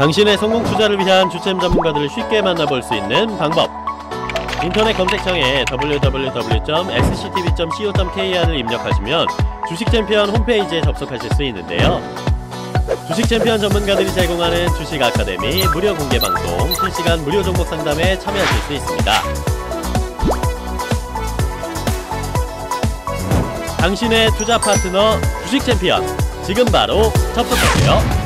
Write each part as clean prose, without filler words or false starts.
당신의 성공 투자를 위한 주템 전문가들을 쉽게 만나볼 수 있는 방법. 인터넷 검색창에 www.sctv.co.kr을 입력하시면 주식챔피언 홈페이지에 접속하실 수 있는데요. 주식챔피언 전문가들이 제공하는 주식 아카데미 무료 공개 방송, 실시간 무료 종목 상담에 참여하실 수 있습니다. 당신의 투자 파트너 주식챔피언, 지금 바로 접속하세요.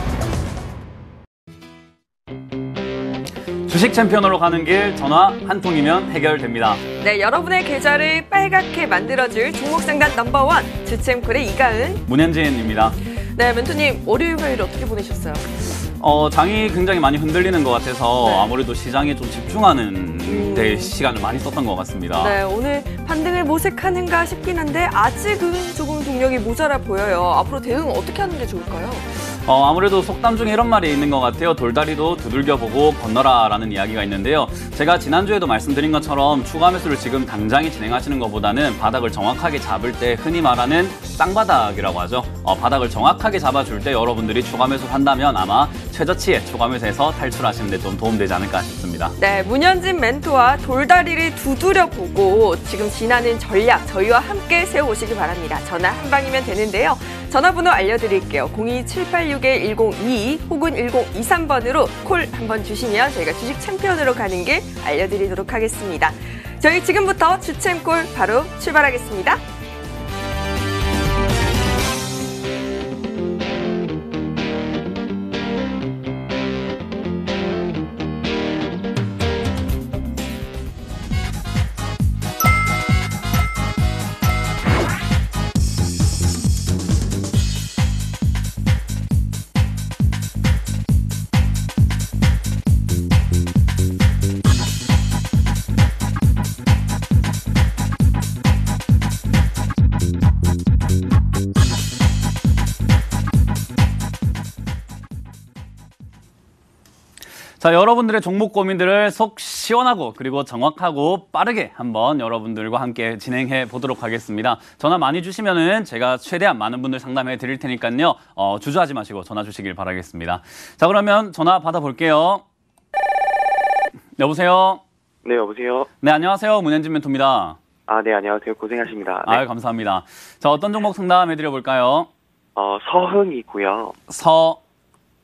주식 챔피언으로 가는 길, 전화 한 통이면 해결됩니다. 네, 여러분의 계좌를 빨갛게 만들어줄 종목 상담 넘버원 주챔콜의 이가은, 문현진입니다. 네, 멘토님 월요일 화요일 어떻게 보내셨어요? 장이 굉장히 많이 흔들리는 것 같아서 네. 아무래도 시장에 좀 집중하는 데 시간을 많이 썼던 것 같습니다. 네, 오늘 반등을 모색하는가 싶긴 한데 아직은 조금 동력이 모자라 보여요. 앞으로 대응 어떻게 하는 게 좋을까요? 아무래도 속담 중에 이런 말이 있는 것 같아요. 돌다리도 두들겨보고 건너라 라는 이야기가 있는데요. 제가 지난주에도 말씀드린 것처럼 추가 매수를 지금 당장에 진행하시는 것보다는 바닥을 정확하게 잡을 때 흔히 말하는 쌍바닥이라고 하죠. 바닥을 정확하게 잡아줄 때 여러분들이 추가 매수를 한다면 아마 최저치의 추가 매수에서 탈출하시는 데 좀 도움되지 않을까 싶습니다. 네, 문현진 멘토와 돌다리를 두드려보고 지금 지나는 전략 저희와 함께 세워오시기 바랍니다. 전화 한 방이면 되는데요. 전화번호 알려드릴게요. 02786-1022 혹은 1023번으로 콜 한번 주시면 저희가 주식 챔피언으로 가는 길 알려드리도록 하겠습니다. 저희 지금부터 주챔콜 바로 출발하겠습니다. 자, 여러분들의 종목 고민들을 속 시원하고 그리고 정확하고 빠르게 한번 여러분들과 함께 진행해 보도록 하겠습니다. 전화 많이 주시면은 제가 최대한 많은 분들 상담해 드릴 테니까요. 주저하지 마시고 전화 주시길 바라겠습니다. 자, 그러면 전화 받아볼게요. 여보세요? 네, 여보세요? 네, 안녕하세요. 문현진 멘토입니다. 아, 네, 안녕하세요. 고생하십니다. 네. 아유, 감사합니다. 자, 어떤 종목 상담해 드려 볼까요? 서흥이고요.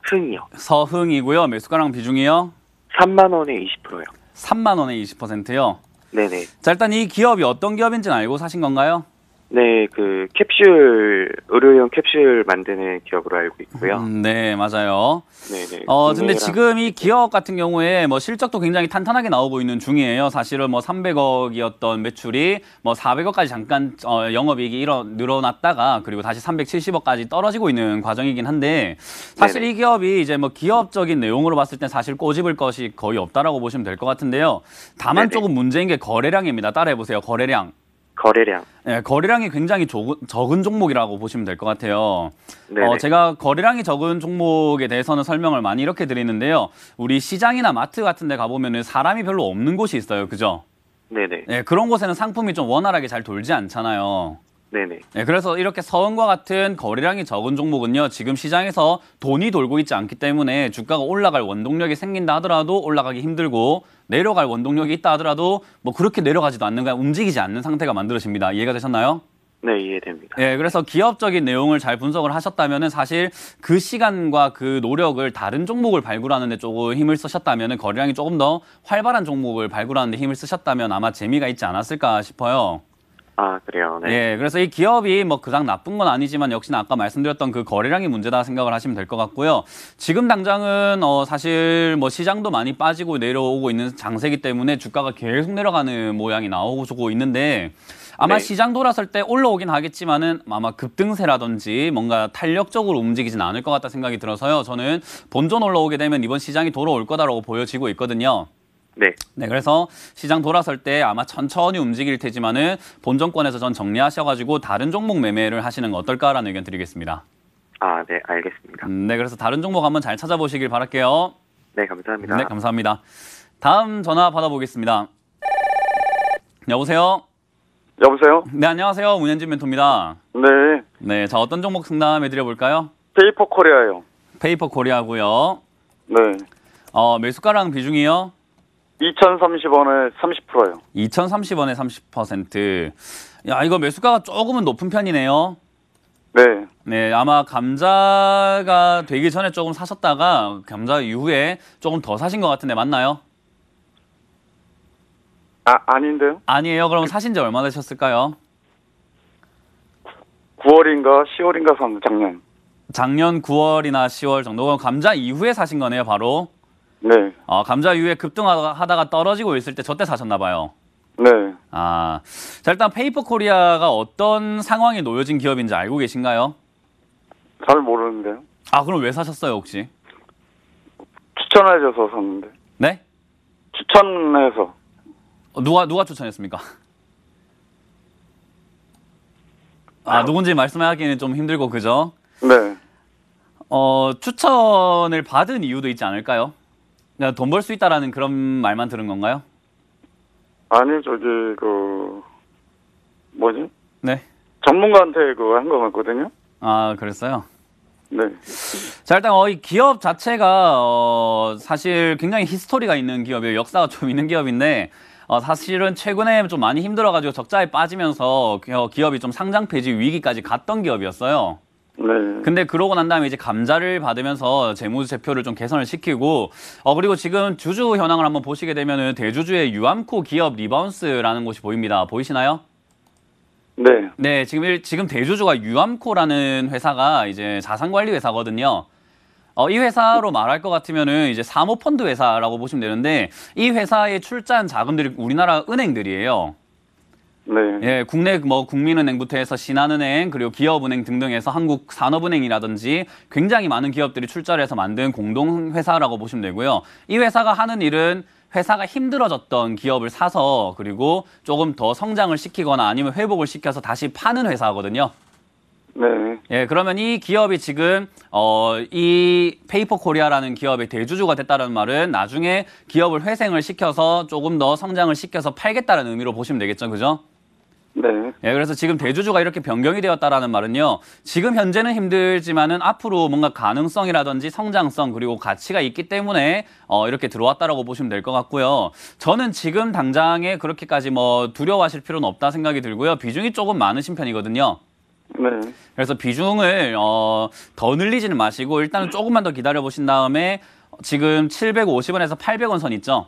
흥이요. 서흥이고요. 매수가랑 비중이요? 3만 원에 20%요. 3만 원에 20%요? 네네. 자, 일단 이 기업이 어떤 기업인지는 알고 사신 건가요? 네, 그 의료용 캡슐 만드는 기업으로 알고 있고요. 네, 맞아요. 네네. 근데 지금 이 기업 같은 경우에 뭐 실적도 굉장히 탄탄하게 나오고 있는 중이에요. 사실은 뭐 300억이었던 매출이 뭐 400억까지 잠깐 영업이익이 늘어났다가 그리고 다시 370억까지 떨어지고 있는 과정이긴 한데 사실 네네. 이 기업이 이제 뭐 기업적인 내용으로 봤을 때 사실 꼬집을 것이 거의 없다라고 보시면 될 것 같은데요. 다만 네네. 조금 문제인 게 거래량입니다. 따라해 보세요. 거래량. 네, 거래량이 굉장히 적은 종목이라고 보시면 될 것 같아요. 제가 거래량이 적은 종목에 대해서는 설명을 많이 이렇게 드리는데요. 우리 시장이나 마트 같은 데 가보면 사람이 별로 없는 곳이 있어요. 그죠? 네네. 네, 그런 곳에는 상품이 좀 원활하게 잘 돌지 않잖아요. 네네. 네, 그래서 이렇게 서은과 같은 거래량이 적은 종목은요, 지금 시장에서 돈이 돌고 있지 않기 때문에 주가가 올라갈 원동력이 생긴다 하더라도 올라가기 힘들고 내려갈 원동력이 있다 하더라도 뭐 그렇게 내려가지도 않는, 그냥 움직이지 않는 상태가 만들어집니다. 이해가 되셨나요? 네, 이해됩니다. 네, 그래서 기업적인 내용을 잘 분석을 하셨다면 사실 그 시간과 그 노력을 다른 종목을 발굴하는 데 조금 힘을 쓰셨다면 거래량이 조금 더 활발한 종목을 발굴하는 데 힘을 쓰셨다면 아마 재미가 있지 않았을까 싶어요. 아, 그래요? 네. 예, 그래서 이 기업이 뭐 그닥 나쁜 건 아니지만 역시나 아까 말씀드렸던 그 거래량이 문제다 생각을 하시면 될 것 같고요. 지금 당장은 사실 뭐 시장도 많이 빠지고 내려오고 있는 장세기 때문에 주가가 계속 내려가는 모양이 나오고 있는데 아마 네. 시장 돌아설 때 올라오긴 하겠지만은 아마 급등세라든지 뭔가 탄력적으로 움직이진 않을 것 같다 생각이 들어서요. 저는 본전 올라오게 되면 이번 시장이 돌아올 거다라고 보여지고 있거든요. 네. 네, 그래서 시장 돌아설 때 아마 천천히 움직일 테지만은 본전권에서 전 정리하셔가지고 다른 종목 매매를 하시는 거 어떨까라는 의견 드리겠습니다. 아, 네, 알겠습니다. 네, 그래서 다른 종목 한번 잘 찾아보시길 바랄게요. 네, 감사합니다. 네, 감사합니다. 다음 전화 받아보겠습니다. 여보세요? 여보세요? 네, 안녕하세요. 문현진 멘토입니다. 네. 네, 자, 어떤 종목 상담해 드려볼까요? 페이퍼 코리아요. 페이퍼 코리아고요. 네. 매수가랑 비중이요? 2,030원에 30%예요. 2,030원에 30%. 야, 이거 매수가가 조금은 높은 편이네요. 네. 네, 아마 감자가 되기 전에 조금 사셨다가 감자 이후에 조금 더 사신 것 같은데 맞나요? 아닌데요? 아니에요. 그럼 사신 지 얼마 되셨을까요? 9월인가 10월인가 산 작년. 작년 9월이나 10월 정도. 그럼 감자 이후에 사신 거네요, 바로. 네. 감자 이후에 급등하다가 떨어지고 있을 때 저때 사셨나 봐요. 네. 자, 일단 페이퍼 코리아가 어떤 상황에 놓여진 기업인지 알고 계신가요? 잘 모르는데요. 그럼 왜 사셨어요, 혹시? 추천해줘서 샀는데. 네? 추천해서. 누가 추천했습니까? 누군지 말씀하기는 좀 힘들고, 그죠? 네. 추천을 받은 이유도 있지 않을까요? 그냥 돈 벌 수 있다라는 그런 말만 들은 건가요? 아니, 뭐지? 네. 전문가한테 한 거 같거든요. 그랬어요? 네. 자, 일단 이 기업 자체가 사실 굉장히 히스토리가 있는 기업이에요. 역사가 좀 있는 기업인데 사실은 최근에 좀 많이 힘들어가지고 적자에 빠지면서 기업이 좀 상장 폐지 위기까지 갔던 기업이었어요. 네. 근데 그러고 난 다음에 이제 감자를 받으면서 재무제표를 좀 개선을 시키고 그리고 지금 주주 현황을 한번 보시게 되면은 대주주의 유암코 기업 리바운스라는 곳이 보입니다. 보이시나요? 네. 네, 지금 대주주가 유암코라는 회사가 이제 자산관리 회사거든요. 이 회사로 말할 것 같으면은 이제 사모펀드 회사라고 보시면 되는데 이 회사에 출자한 자금들이 우리나라 은행들이에요. 네. 예, 국내 국민은행부터 해서 신한은행 그리고 기업은행 등등해서 한국산업은행이라든지 굉장히 많은 기업들이 출자를 해서 만든 공동회사라고 보시면 되고요. 이 회사가 하는 일은 회사가 힘들어졌던 기업을 사서 그리고 조금 더 성장을 시키거나 아니면 회복을 시켜서 다시 파는 회사거든요. 네. 예, 그러면 이 기업이 지금 이 페이퍼 코리아라는 기업의 대주주가 됐다는 말은 나중에 기업을 회생을 시켜서 조금 더 성장을 시켜서 팔겠다는 의미로 보시면 되겠죠, 그죠? 네. 예, 그래서 지금 대주주가 이렇게 변경이 되었다라는 말은요. 지금 현재는 힘들지만은 앞으로 뭔가 가능성이라든지 성장성 그리고 가치가 있기 때문에 이렇게 들어왔다라고 보시면 될 것 같고요. 저는 지금 당장에 그렇게까지 두려워하실 필요는 없다 생각이 들고요. 비중이 조금 많으신 편이거든요. 네. 그래서 비중을 더 늘리지는 마시고 일단은 조금만 더 기다려 보신 다음에 지금 750원에서 800원 선 있죠?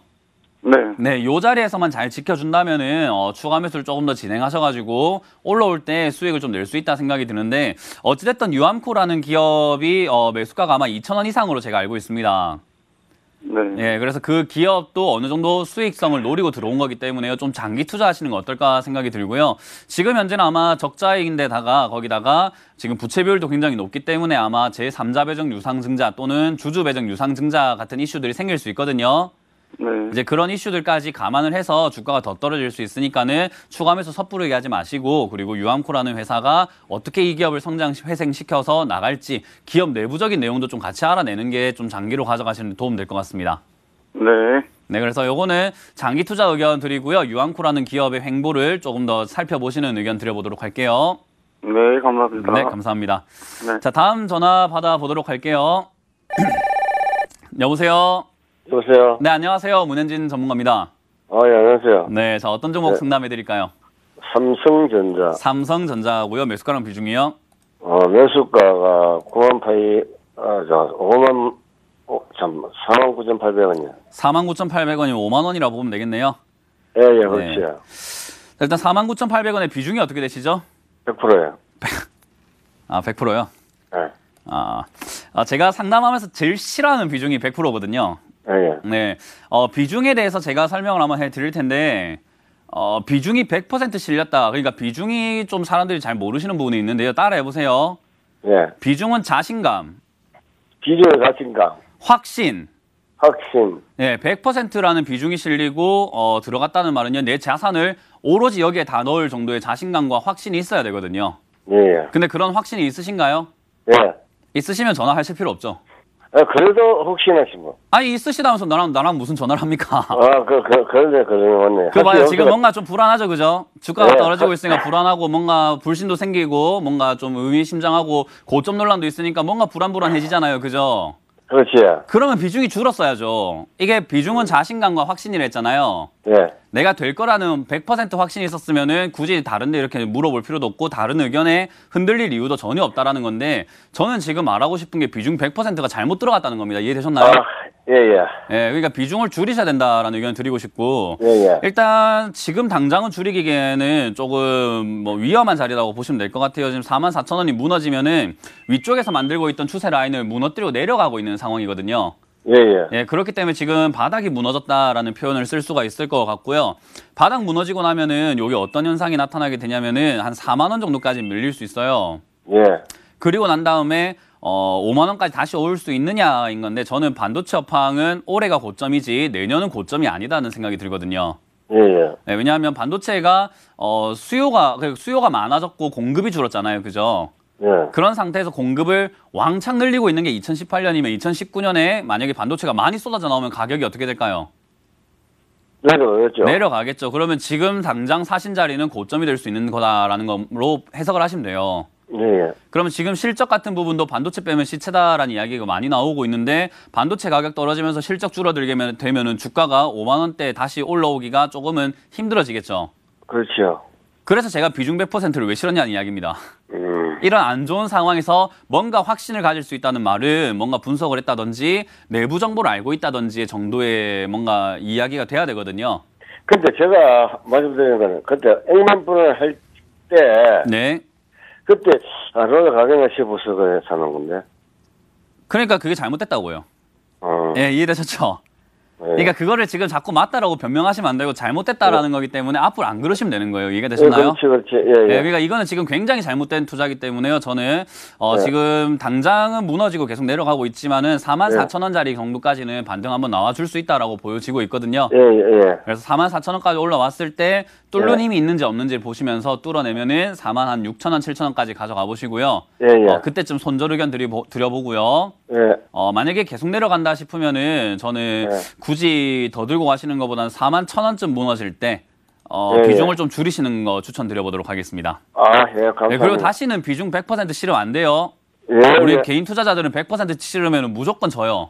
네. 네, 요 자리에서만 잘 지켜준다면은 추가 매수를 조금 더 진행하셔가지고 올라올 때 수익을 좀 낼 수 있다 생각이 드는데 어찌됐든 유암코라는 기업이 매수가가 아마 2,000원 이상으로 제가 알고 있습니다. 네. 예, 그래서 그 기업도 어느 정도 수익성을 노리고 들어온 거기 때문에요. 좀 장기 투자하시는 거 어떨까 생각이 들고요. 지금 현재는 아마 적자익인데다가 거기다가 지금 부채 비율도 굉장히 높기 때문에 아마 제3자 배정 유상증자 또는 주주 배정 유상증자 같은 이슈들이 생길 수 있거든요. 네. 이제 그런 이슈들까지 감안을 해서 주가가 더 떨어질 수 있으니까는 추가 매수 섣부르게 하지 마시고 그리고 유암코라는 회사가 어떻게 이 기업을 회생시켜서 나갈지 기업 내부적인 내용도 좀 같이 알아내는 게 좀 장기로 가져가시는 데 도움 될 것 같습니다. 네. 네, 그래서 요거는 장기 투자 의견 드리고요. 유암코라는 기업의 행보를 조금 더 살펴보시는 의견 드려보도록 할게요. 네, 감사합니다. 네, 감사합니다. 네. 자, 다음 전화 받아보도록 할게요. 여보세요? 여보세요? 네, 안녕하세요. 문현진 전문가입니다. 예, 안녕하세요. 네, 자, 어떤 종목 네. 상담해드릴까요? 삼성전자. 삼성전자고요. 매수가랑 비중이요? 매수가가 49,800원이요. 49,800원이면 5만 원이라고 보면 되겠네요. 예, 그렇지요. 자, 일단 49,800원의 비중이 어떻게 되시죠? 100%예요. 100%요? 예. 제가 상담하면서 제일 싫어하는 비중이 100%거든요. 예. 네. 비중에 대해서 제가 설명을 한번 해드릴 텐데, 비중이 100% 실렸다. 그러니까 비중이 좀 사람들이 잘 모르시는 부분이 있는데요. 따라해보세요. 예. 비중은 자신감, 비중의 자신감, 확신, 확신. 네, 100%라는 비중이 실리고 들어갔다는 말은요. 내 자산을 오로지 여기에 다 넣을 정도의 자신감과 확신이 있어야 되거든요. 예. 근데 그런 확신이 있으신가요? 예. 있으시면 전화하실 필요 없죠. 그래도 혹시나 싶어. 아니 있으시다면서 나랑 무슨 전화를 합니까? 그런데 맞네. 그 봐요. 지금 뭔가 좀 불안하죠, 그죠? 주가가 네. 떨어지고 있으니까 불안하고 뭔가 불신도 생기고 뭔가 좀 의미심장하고 고점 논란도 있으니까 뭔가 불안해지잖아요, 그죠? 그렇지. 그러면 비중이 줄었어야죠. 이게 비중은 자신감과 확신이라 했잖아요. 예. 내가 될 거라는 100% 확신이 있었으면은 굳이 다른데 이렇게 물어볼 필요도 없고 다른 의견에 흔들릴 이유도 전혀 없다라는 건데 저는 지금 말하고 싶은 게 비중 100%가 잘못 들어갔다는 겁니다. 이해되셨나요? 예, 예. 예, 그러니까 비중을 줄이셔야 된다라는 의견을 드리고 싶고 예, 예. 일단 지금 당장은 줄이기에는 조금 뭐 위험한 자리라고 보시면 될 것 같아요. 지금 44,000원이 무너지면은 위쪽에서 만들고 있던 추세 라인을 무너뜨리고 내려가고 있는 상황이거든요. 예, 예. 예, 그렇기 때문에 지금 바닥이 무너졌다라는 표현을 쓸 수가 있을 것 같고요. 바닥 무너지고 나면은 여기 어떤 현상이 나타나게 되냐면은 한 4만 원 정도까지 밀릴 수 있어요. 예. 그리고 난 다음에 5만 원까지 다시 올 수 있느냐인 건데 저는 반도체 업황은 올해가 고점이지 내년은 고점이 아니다는 생각이 들거든요. 예, 예. 네, 왜냐하면 반도체가 수요가 많아졌고 공급이 줄었잖아요. 그죠? 예. 그런 상태에서 공급을 왕창 늘리고 있는 게 2018년이면 2019년에 만약에 반도체가 많이 쏟아져 나오면 가격이 어떻게 될까요? 내려가겠죠. 내려가겠죠. 그러면 지금 당장 사신 자리는 고점이 될 수 있는 거다라는 걸로 해석을 하시면 돼요. 예, 예. 그러면 지금 실적 같은 부분도 반도체 빼면 시체다라는 이야기가 많이 나오고 있는데 반도체 가격 떨어지면서 실적 줄어들게 되면은 주가가 5만 원대 다시 올라오기가 조금은 힘들어지겠죠. 그렇죠. 그래서 제가 비중 100%를 왜 실었냐는 이야기입니다. 이런 안 좋은 상황에서 뭔가 확신을 가질 수 있다는 말은 뭔가 분석을 했다든지 내부 정보를 알고 있다든지 정도의 뭔가 이야기가 돼야 되거든요. 근데 제가 말씀드리는 거는 그때 억만 분을 할 때 네. 그때 로드 가격을 싶어서 그래 사는 건데. 그러니까 그게 잘못됐다고요. 어. 예, 이해되셨죠? 예. 그러니까 그거를 지금 자꾸 맞다라고 변명하시면 안 되고 잘못됐다라는 거기 때문에 앞으로 안 그러시면 되는 거예요. 이해가 되셨나요? 예, 그렇지. 예, 예. 예, 그러니까 이거는 지금 굉장히 잘못된 투자이기 때문에요. 저는 지금 당장은 무너지고 계속 내려가고 있지만은 44,000원짜리 정도까지는 반등 한번 나와줄 수 있다라고 보여지고 있거든요. 예, 예. 그래서 44,000원까지 올라왔을 때 뚫는 힘이 있는지 없는지 보시면서 뚫어내면은 46,000원, 7,000원까지 가져가 보시고요. 예, 예. 그때쯤 손절 의견 드려보고요. 예. 만약에 계속 내려간다 싶으면은 저는 굳이 더 들고 가시는 것보다는 41,000원쯤 무너질 때 비중을 좀 줄이시는 거 추천드려보도록 하겠습니다. 아, 예, 감사합니다. 네, 그리고 다시는 비중 100% 실으면 안 돼요. 예, 우리 예. 개인 투자자들은 100% 실으면 무조건 져요.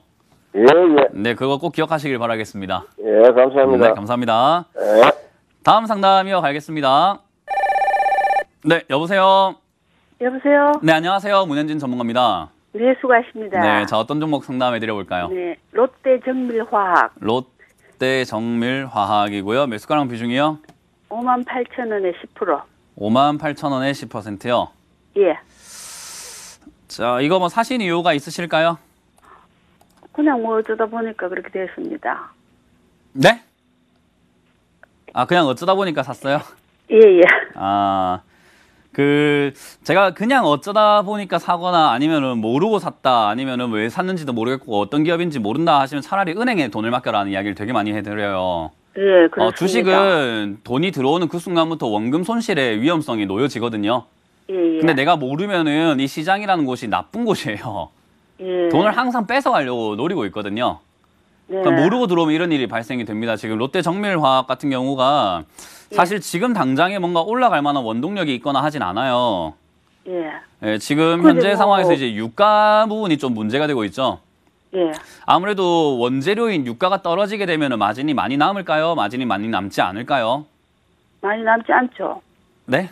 예, 예. 네, 그거 꼭 기억하시길 바라겠습니다. 예, 감사합니다. 네, 감사합니다. 예. 다음 상담 이어가겠습니다. 네, 여보세요. 여보세요? 네, 안녕하세요. 문현진 전문가입니다. 네, 수고하십니다. 네, 자 어떤 종목 상담해 드려볼까요? 네, 롯데 정밀화학 롯데 정밀화학이고요. 매수가랑 비중이요? 58,000원에 10%. 58,000원에 10%요. 예. 자, 이거 뭐 사신 이유가 있으실까요? 그냥 뭐 어쩌다 보니까 그렇게 됐습니다. 네? 아, 그냥 어쩌다 보니까 샀어요? 예, 예. 제가 그냥 어쩌다 보니까 사거나 아니면은 모르고 샀다 아니면은 왜 샀는지도 모르겠고 어떤 기업인지 모른다 하시면 차라리 은행에 돈을 맡겨라는 이야기를 되게 많이 해드려요. 예, 그렇습니다. 주식은 돈이 들어오는 그 순간부터 원금 손실의 위험성이 놓여지거든요. 예, 예. 근데 내가 모르면은 이 시장이라는 곳이 나쁜 곳이에요. 예. 돈을 항상 뺏어가려고 노리고 있거든요. 네. 그러니까 모르고 들어오면 이런 일이 발생이 됩니다. 지금 롯데 정밀화학 같은 경우가 사실 지금 당장에 뭔가 올라갈 만한 원동력이 있거나 하진 않아요. 예. 예, 지금 근데 현재 뭐- 상황에서 이제 유가 부분이 좀 문제가 되고 있죠. 예. 아무래도 원재료인 유가가 떨어지게 되면 마진이 많이 남을까요? 마진이 많이 남지 않을까요? 많이 남지 않죠. 네?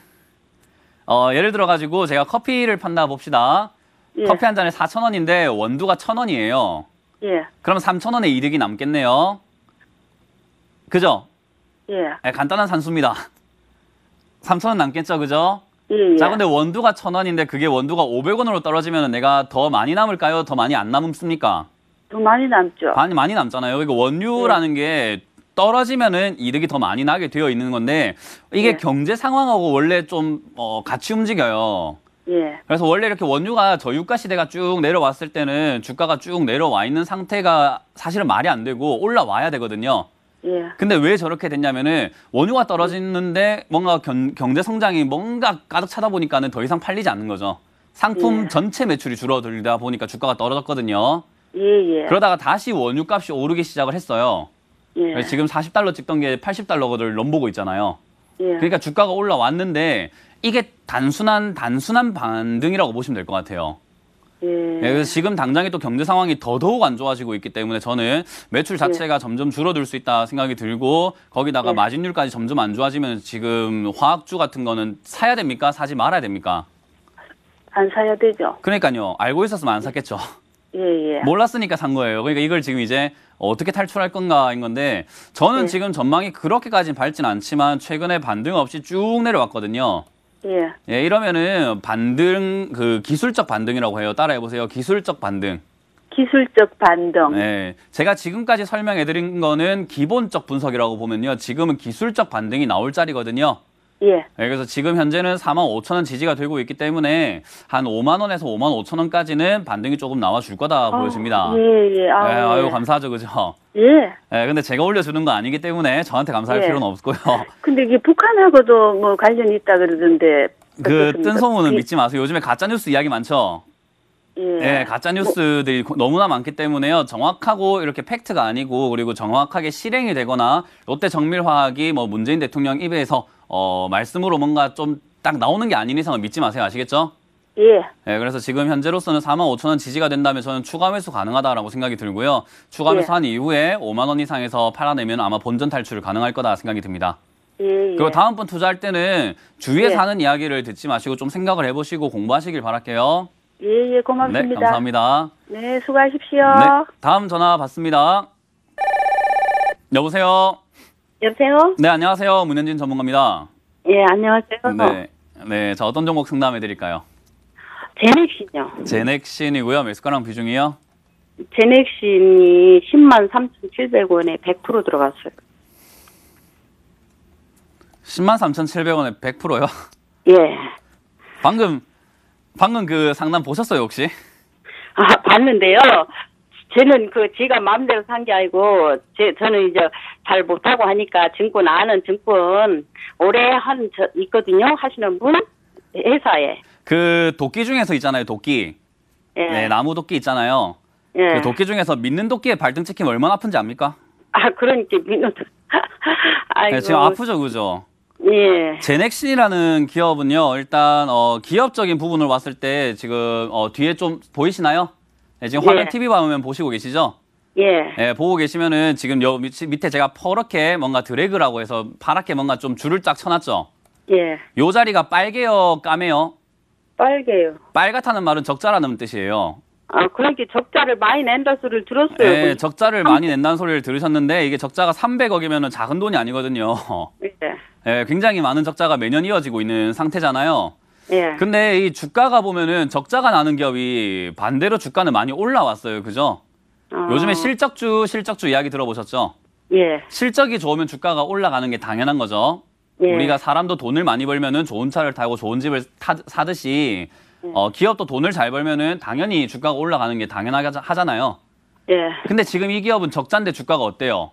예를 들어 가지고 제가 커피를 판다 봅시다. 예. 커피 한 잔에 4,000원인데 원두가 1,000원이에요. 예. 그럼 3,000원의 이득이 남겠네요. 그죠? 예. 네, 간단한 산수입니다. 3,000원 남겠죠, 그죠? 예. 예. 자, 근데 원두가 1,000원인데 그게 원두가 500원으로 떨어지면 내가 더 많이 남을까요? 더 많이 안 남습니까? 더 많이 남죠. 많이 남잖아요. 이거 원유라는 게 떨어지면은 이득이 더 많이 나게 되어 있는 건데 이게 네. 경제 상황하고 원래 좀 같이 움직여요. 예. 그래서 원래 이렇게 원유가 저유가 시대가 쭉 내려왔을 때는 주가가 쭉 내려와 있는 상태가 사실은 말이 안 되고 올라와야 되거든요. 예. 근데 왜 저렇게 됐냐면은 원유가 떨어지는데 뭔가 경제 성장이 뭔가 가득 차다 보니까는 더 이상 팔리지 않는 거죠. 상품 예. 전체 매출이 줄어들다 보니까 주가가 떨어졌거든요. 예. 예. 그러다가 다시 원유 값이 오르기 시작을 했어요. 예. 그래서 지금 40달러 찍던 게 80달러를 넘보고 있잖아요. 예. 그러니까 주가가 올라왔는데 이게 단순한 반등이라고 보시면 될 것 같아요. 예. 그래서 지금 당장에 또 경제 상황이 더더욱 안 좋아지고 있기 때문에 저는 매출 자체가 점점 줄어들 수 있다 생각이 들고 거기다가 마진율까지 점점 안 좋아지면 지금 화학주 같은 거는 사야 됩니까? 사지 말아야 됩니까? 안 사야 되죠. 그러니까요. 알고 있었으면 안 샀겠죠. 예, 예. 몰랐으니까 산 거예요. 그러니까 이걸 지금 이제 어떻게 탈출할 건가인 건데 저는 지금 전망이 그렇게까지는 밝진 않지만 최근에 반등 없이 쭉 내려왔거든요. 예. 예, 이러면은 반등, 그 기술적 반등이라고 해요. 따라해 보세요. 기술적 반등. 기술적 반등. 네. 제가 지금까지 설명해 드린 거는 기본적 분석이라고 보면요. 지금은 기술적 반등이 나올 자리거든요. 예. 네, 그래서 지금 현재는 45,000원 지지가 되고 있기 때문에 한 5만 원에서 5만 5천 원까지는 반등이 조금 나와 줄 거다 보여집니다. 예, 예. 네, 아유, 예. 감사하죠. 그죠? 예. 네, 근데 제가 올려주는 거 아니기 때문에 저한테 감사할 예. 필요는 없고요. 근데 이게 북한하고도 뭐 관련이 있다 그러던데. 그 어떻습니까? 뜬 소문은 믿지 마세요. 요즘에 가짜뉴스 이야기 많죠? 예. 네, 가짜 뉴스들이 너무나 많기 때문에요. 정확하고 이렇게 팩트가 아니고 그리고 정확하게 실행이 되거나 롯데 정밀화학이 뭐 문재인 대통령 입에서 말씀으로 뭔가 좀 딱 나오는 게 아닌 이상은 믿지 마세요. 아시겠죠? 예. 네, 그래서 지금 현재로서는 45,000원 지지가 된다면 저는 추가 매수 가능하다라고 생각이 들고요. 추가 매수 한 이후에 5만 원 이상에서 팔아내면 아마 본전 탈출 가능할 거다 생각이 듭니다. 예, 예. 그리고 다음번 투자할 때는 주위에 예. 사는 이야기를 듣지 마시고 좀 생각을 해보시고 공부하시길 바랄게요. 예, 예, 고맙습니다. 네, 감사합니다. 네, 수고하십시오. 네, 다음 전화 받습니다. 여보세요. 여보세요? 네, 안녕하세요. 문현진 전문가입니다. 예, 안녕하세요. 네, 네, 저 어떤 종목 상담해 드릴까요? 제넥신요. 제넥신이고요. 매수가랑 비중이요? 제넥신이 103,700원에 100% 들어갔어요. 103,700원에 100%요? 예. 방금 그 상담 보셨어요, 혹시? 아, 봤는데요. 저는 제가 마음대로 산 게 아니고, 저는 이제 잘 못하고 하니까 아는 증권 오래 있거든요. 하시는 분? 회사에. 그 도끼 중에서 있잖아요, 도끼. 예. 네, 나무 도끼 있잖아요. 예. 그 도끼 중에서 믿는 도끼에 발등 찍히면 얼마나 아픈지 압니까? 아, 그러니까 아이고. 네, 지금 아프죠, 그죠? 예. 제넥신이라는 기업은요, 일단 기업적인 부분을 봤을 때 지금 뒤에 좀 보이시나요? 네, 지금 화면 예. TV 화면 보시고 계시죠? 예. 네, 보고 계시면은 지금 밑에 제가 퍼렇게 뭔가 드래그라고 해서 파랗게 뭔가 좀 줄을 쫙 쳐놨죠? 예. 요 자리가 빨개요, 까매요? 빨개요. 빨갛다는 말은 적자라는 뜻이에요. 아, 그러니까 적자를 많이 낸다 소리를 들었어요. 네, 적자를 많이 낸다는 소리를 들으셨는데 이게 적자가 300억이면 작은 돈이 아니거든요. 예. 네, 굉장히 많은 적자가 매년 이어지고 있는 상태잖아요. 예. 근데 이 주가가 보면은 적자가 나는 기업이 반대로 주가는 많이 올라왔어요. 그죠? 요즘에 실적주 이야기 들어보셨죠? 예. 실적이 좋으면 주가가 올라가는 게 당연한 거죠. 예. 우리가 사람도 돈을 많이 벌면은 좋은 차를 타고 좋은 집을 사듯이 기업도 돈을 잘 벌면은 당연히 주가가 올라가는 게 당연하잖아요. 예. 근데 지금 이 기업은 적자인데 주가가 어때요?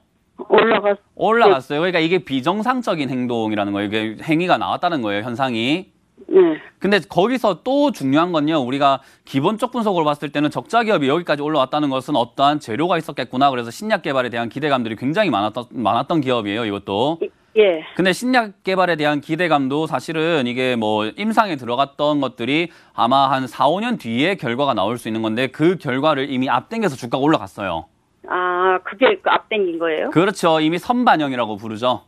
올라갔어요. 그러니까 이게 비정상적인 행동이라는 거예요. 이게 행위가 나왔다는 거예요, 현상이. 예. 근데 거기서 또 중요한 건요. 우리가 기본적 분석으로 봤을 때는 적자 기업이 여기까지 올라왔다는 것은 어떠한 재료가 있었겠구나. 그래서 신약 개발에 대한 기대감들이 굉장히 많았던 기업이에요, 이것도. 예. 근데 신약 개발에 대한 기대감도 사실은 이게 뭐 임상에 들어갔던 것들이 아마 한 4, 5년 뒤에 결과가 나올 수 있는 건데 그 결과를 이미 앞당겨서 주가가 올라갔어요. 아, 그게 앞당긴 거예요? 그렇죠. 이미 선반영이라고 부르죠.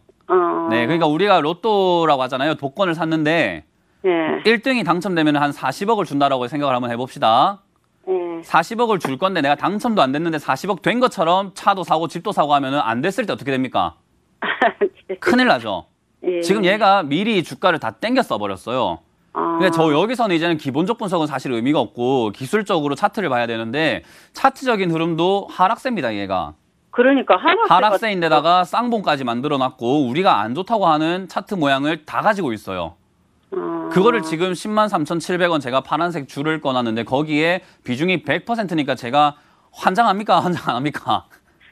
네, 그러니까 우리가 로또라고 하잖아요. 복권을 샀는데 예. 1등이 당첨되면 한 40억을 준다라고 생각을 한번 해봅시다. 예. 40억을 줄 건데 내가 당첨도 안 됐는데 40억 된 것처럼 차도 사고 집도 사고 하면은 안 됐을 때 어떻게 됩니까? 큰일 나죠. 예. 지금 얘가 미리 주가를 다 땡겨 써버렸어요. 아. 근데 저 여기서는 이제는 기본적 분석은 사실 의미가 없고 기술적으로 차트를 봐야 되는데 차트적인 흐름도 하락세입니다, 얘가. 그러니까 하락세인데다가 쌍봉까지 만들어놨고 우리가 안 좋다고 하는 차트 모양을 다 가지고 있어요. 그거를 지금 103,700원 제가 파란색 줄을 꺼놨는데 거기에 비중이 100%니까 제가 환장합니까? 환장 안 합니까?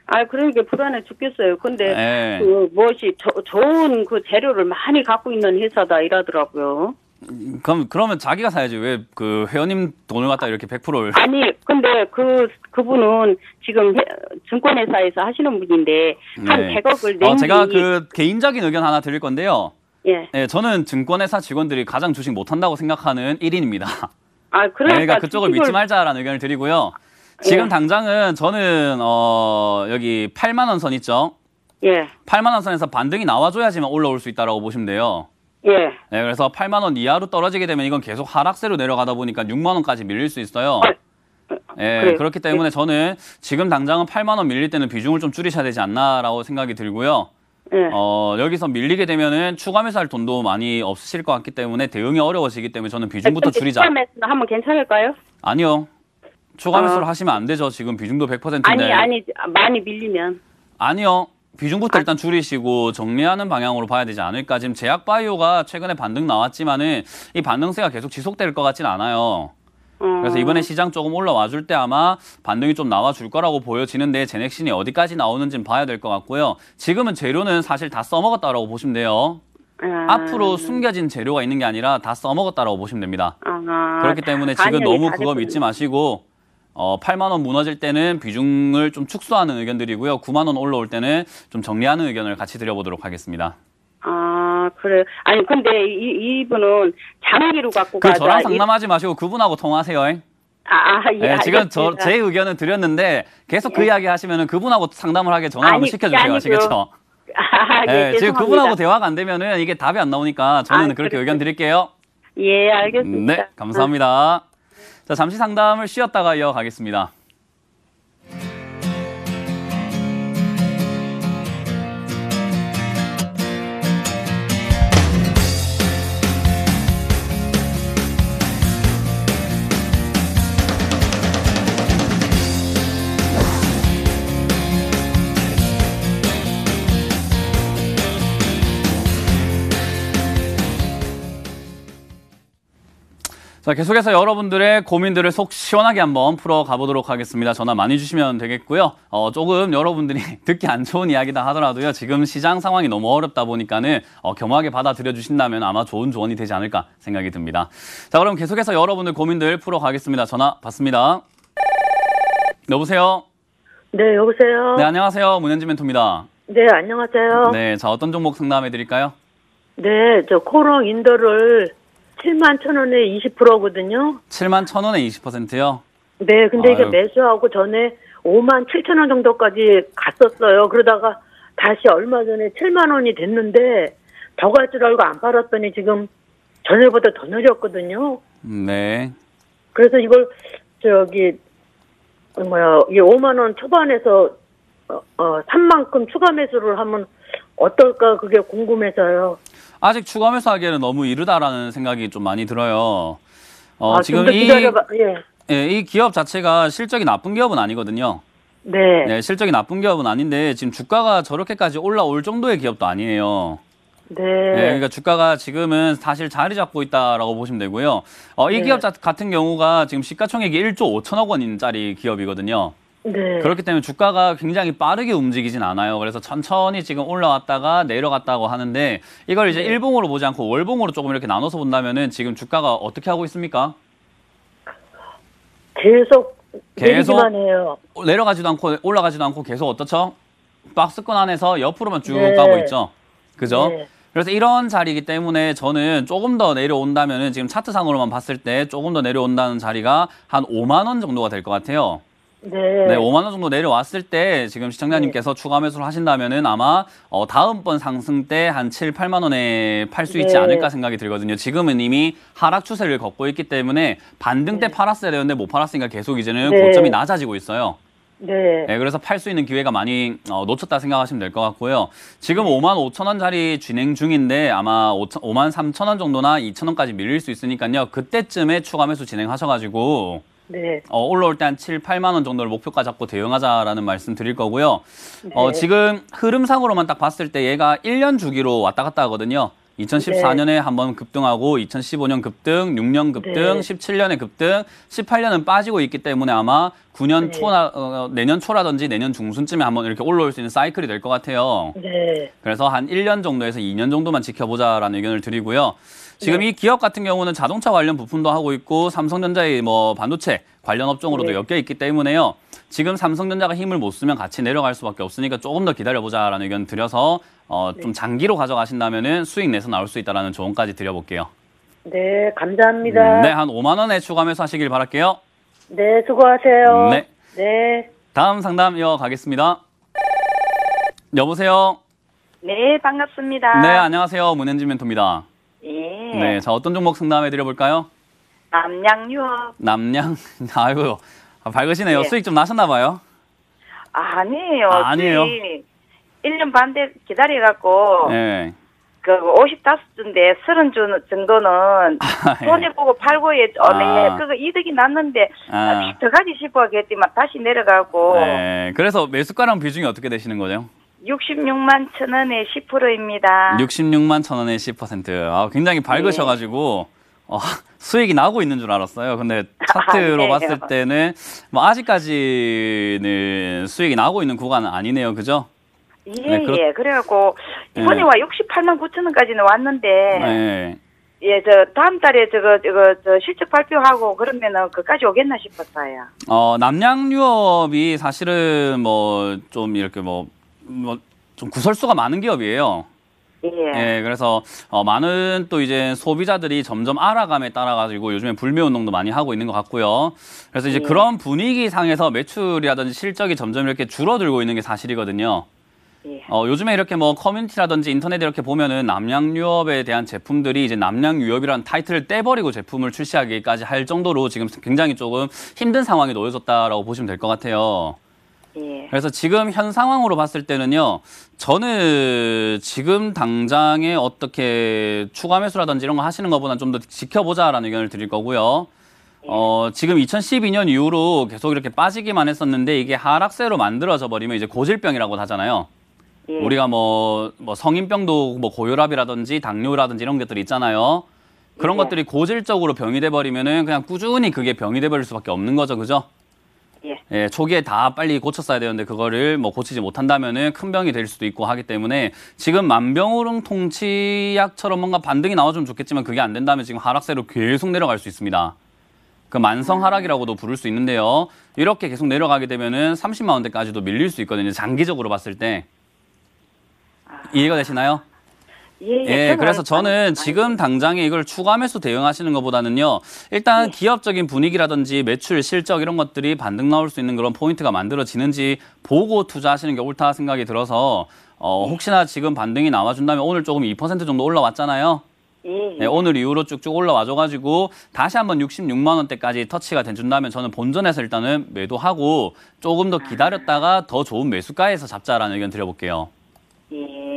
아, 그러니까 불안해 죽겠어요. 근데 네. 좋은 그 재료를 많이 갖고 있는 회사다 이러더라고요. 그러면 자기가 사야지. 왜 그 회원님 돈을 갖다 이렇게 100%를. 아니, 근데 그분은 지금 증권회사에서 하시는 분인데 한 네. 100억을 낸 제가 그 개인적인 의견 하나 드릴 건데요. 예. 네, 저는 증권회사 직원들이 가장 주식 못한다고 생각하는 1인입니다. 그러니까 그쪽을 믿지 말자라는 의견을 드리고요. 지금 당장은 저는 여기 8만 원 선 있죠? 예. 8만 원 선에서 반등이 나와줘야지만 올라올 수 있다라고 보시면 돼요. 예. 네, 그래서 8만 원 이하로 떨어지게 되면 이건 계속 하락세로 내려가다 보니까 6만 원까지 밀릴 수 있어요. 예, 그렇기 때문에 저는 지금 당장은 8만 원 밀릴 때는 비중을 좀 줄이셔야 되지 않나라고 생각이 들고요. 예. 여기서 밀리게 되면은 추가 매수할 돈도 많이 없으실 것 같기 때문에 대응이 어려워지기 때문에 저는 비중부터 줄이자. 추가 매수 하면 괜찮을까요? 아니요. 추가 매수를 하시면 안 되죠. 지금 비중도 100%인데. 아니, 많이 밀리면. 아니요. 비중부터 일단 줄이시고 정리하는 방향으로 봐야 되지 않을까. 지금 제약바이오가 최근에 반등 나왔지만은 이 반등세가 계속 지속될 것 같지는 않아요. 그래서 이번에 시장 조금 올라와 줄 때 아마 반등이 좀 나와 줄 거라고 보여지는데 제넥신이 어디까지 나오는지는 봐야 될 것 같고요. 지금은 재료는 사실 다 써먹었다라고 보시면 돼요. 앞으로 숨겨진 재료가 있는 게 아니라 다 써먹었다라고 보시면 됩니다. 그렇기 때문에 지금 너무 그거 믿지 마시고 8만 원 무너질 때는 비중을 좀 축소하는 의견들이고요. 9만 원 올라올 때는 좀 정리하는 의견을 같이 드려보도록 하겠습니다. 그래요. 아니, 근데 이분은 장기로 갖고 가자. 저랑 상담하지 마시고 그분하고 통화하세요. 예. 네, 지금 제 의견은 드렸는데 계속 그 이야기 하시면은 그분하고 상담을 하게 전화 한번 시켜주세요. 아시겠죠? 네, 지금 그분하고 대화가 안 되면은 이게 답이 안 나오니까 저는 그렇게 의견 드릴게요. 예, 알겠습니다. 네, 감사합니다. 자, 잠시 상담을 쉬었다가 이어가겠습니다. 자, 계속해서 여러분들의 고민들을 속 시원하게 한번 풀어가 보도록 하겠습니다. 전화 많이 주시면 되겠고요. 조금 여러분들이 듣기 안 좋은 이야기다 하더라도요. 지금 시장 상황이 너무 어렵다 보니까는 겸허하게 받아들여 주신다면 아마 좋은 조언이 되지 않을까 생각이 듭니다. 자, 그럼 계속해서 여러분들 고민들 풀어가겠습니다. 전화 받습니다. 여보세요? 네, 여보세요? 네, 안녕하세요. 문현지 멘토입니다. 네, 안녕하세요. 네, 자, 어떤 종목 상담해 드릴까요? 네, 저 코롱 인더를 71,000원에 20%거든요. 71,000원에 20%요? 네, 근데 이게 아유. 매수하고 전에 57,000원 정도까지 갔었어요. 그러다가 다시 얼마 전에 7만 원이 됐는데 더 갈 줄 알고 안 팔았더니 지금 전에보다 더 내렸거든요. 네. 그래서 이걸 이게 5만 원 초반에서 산 만큼 추가 매수를 하면 어떨까 그게 궁금해서요. 아직 추가 매수하기에는 너무 이르다라는 생각이 좀 많이 들어요. 지금 이 기업 자체가 실적이 나쁜 기업은 아니거든요. 네. 네, 실적이 나쁜 기업은 아닌데 지금 주가가 저렇게까지 올라올 정도의 기업도 아니에요. 네. 네, 그러니까 주가가 지금은 사실 자리 잡고 있다라고 보시면 되고요. 이 기업 같은 경우가 지금 시가총액이 1조 5천억 원짜리 기업이거든요. 네. 그렇기 때문에 주가가 굉장히 빠르게 움직이진 않아요. 그래서 천천히 지금 올라왔다가 내려갔다고 하는데 이걸 이제 일봉으로 보지 않고 월봉으로 조금 이렇게 나눠서 본다면은 지금 주가가 어떻게 하고 있습니까? 계속 내리기만 해요. 내려가지도 않고 올라가지도 않고 계속 어떻죠? 박스권 안에서 옆으로만 쭉 네. 가고 있죠. 그죠? 네. 그래서 이런 자리이기 때문에 저는 조금 더 내려온다면은 지금 차트상으로만 봤을 때 조금 더 내려온다는 자리가 한 5만 원 정도가 될 것 같아요. 네. 네, 5만 원 정도 내려왔을 때 지금 시청자님께서 추가 매수를 하신다면은 아마 다음번 상승 때 한 7, 8만 원에 팔 수 있지 네. 않을까 생각이 들거든요. 지금은 이미 하락 추세를 걷고 있기 때문에 반등 때 팔았어야 되는데 못 팔았으니까 계속 이제는 네. 고점이 낮아지고 있어요. 네. 네, 그래서 팔 수 있는 기회가 많이 놓쳤다 생각하시면 될 것 같고요. 지금 5만 5천 원짜리 진행 중인데 아마 5만 3천 원 정도나 2천 원까지 밀릴 수 있으니까요. 그때쯤에 추가 매수 진행하셔가지고 네. 올라올 때 한 7, 8만 원 정도를 목표가 잡고 대응하자라는 말씀 드릴 거고요. 네. 지금 흐름상으로만 딱 봤을 때 얘가 1년 주기로 왔다 갔다 하거든요. 2014년에 한번 급등하고 2015년 급등, 6년 급등, 네. 17년에 급등, 18년은 빠지고 있기 때문에 아마 9년 네. 초나 내년 초라든지 내년 중순쯤에 한번 이렇게 올라올 수 있는 사이클이 될 것 같아요. 네. 그래서 한 1년 정도에서 2년 정도만 지켜보자라는 의견을 드리고요. 지금 이 기업 같은 경우는 자동차 관련 부품도 하고 있고 삼성전자의 반도체 관련 업종으로도 엮여 있기 때문에요. 지금 삼성전자가 힘을 못 쓰면 같이 내려갈 수밖에 없으니까 조금 더 기다려보자라는 의견 드려서 좀 장기로 가져가신다면은 수익 내서 나올 수 있다라는 조언까지 드려볼게요. 네, 감사합니다. 네, 한 5만 원에 추가 매수하시길 바랄게요. 네, 수고하세요. 네. 네. 다음 상담 이어가겠습니다. 여보세요? 네, 반갑습니다. 네, 안녕하세요. 문현진 멘토입니다. 예. 네, 자, 어떤 종목 상담해 드려볼까요? 남양유업. 남양, 아이고, 밝으시네요. 네. 수익 좀 나셨나봐요. 아니에요. 아니에요? 1년 반 기다려갖고, 네. 그 55주인데 30주 정도는 손해보고 팔고 네, 그거 이득이 났는데, 더 가지 싶어 했더니만 다시 내려가고, 네, 그래서 매수가랑 비중이 어떻게 되시는 거죠? 66만 천 원에 10%입니다. 66만 천 원에 10%. 아, 굉장히 밝으셔가지고, 수익이 나고 있는 줄 알았어요. 근데 차트로 네. 봤을 때는, 뭐, 아직까지는 수익이 나고 있는 구간은 아니네요. 그죠? 예, 네, 예. 그래갖고, 이번에 와 68만 9천 원까지는 왔는데, 네. 예, 다음 달에 저 실적 발표하고 그러면은 그까지 오겠나 싶었어요. 남양유업이 사실은 좀 이렇게 좀 구설수가 많은 기업이에요. 예. 예, 그래서 많은 또 이제 소비자들이 점점 알아감에 따라 가지고 요즘에 불매 운동도 많이 하고 있는 것 같고요. 그래서 이제 그런 분위기 상에서 매출이라든지 실적이 점점 이렇게 줄어들고 있는 게 사실이거든요. 예. 요즘에 이렇게 커뮤니티라든지 인터넷에 이렇게 보면은 남양유업에 대한 제품들이 이제 남양유업이라는 타이틀을 떼버리고 제품을 출시하기까지 할 정도로 지금 굉장히 조금 힘든 상황이 놓여졌다라고 보시면 될 것 같아요. 예. 그래서 지금 현 상황으로 봤을 때는요, 저는 지금 당장에 어떻게 추가 매수라든지 이런 거 하시는 것보다는 좀 더 지켜보자라는 의견을 드릴 거고요. 지금 2012년 이후로 계속 이렇게 빠지기만 했었는데 이게 하락세로 만들어져 버리면 이제 고질병이라고 하잖아요. 예. 우리가 성인병도 고혈압이라든지 당뇨라든지 이런 것들이 있잖아요. 그런 예. 것들이 고질적으로 병이 돼 버리면은 그냥 꾸준히 그게 병이 돼 버릴 수밖에 없는 거죠. 그죠? 예. 예, 초기에 다 빨리 고쳤어야 되는데 그거를 고치지 못한다면은 큰 병이 될 수도 있고 하기 때문에 지금 만병오릉 통치약처럼 뭔가 반등이 나와주면 좋겠지만 그게 안 된다면 지금 하락세로 계속 내려갈 수 있습니다. 그 만성 하락이라고도 부를 수 있는데요. 이렇게 계속 내려가게 되면은 30만 원대까지도 밀릴 수 있거든요. 장기적으로 봤을 때. 이해가 되시나요? 예, 그래서 저는 지금 당장에 이걸 추가 매수 대응하시는 것보다는요, 일단 기업적인 분위기라든지 매출, 실적 이런 것들이 반등 나올 수 있는 그런 포인트가 만들어지는지 보고 투자하시는 게 옳다 생각이 들어서, 혹시나 지금 반등이 나와준다면 오늘 조금 2% 정도 올라왔잖아요. 예. 네, 오늘 이후로 쭉쭉 올라와줘가지고 다시 한번 66만 원대까지 터치가 돼준다면 저는 본전에서 일단은 매도하고 조금 더 기다렸다가 더 좋은 매수가에서 잡자라는 의견 드려볼게요. 예.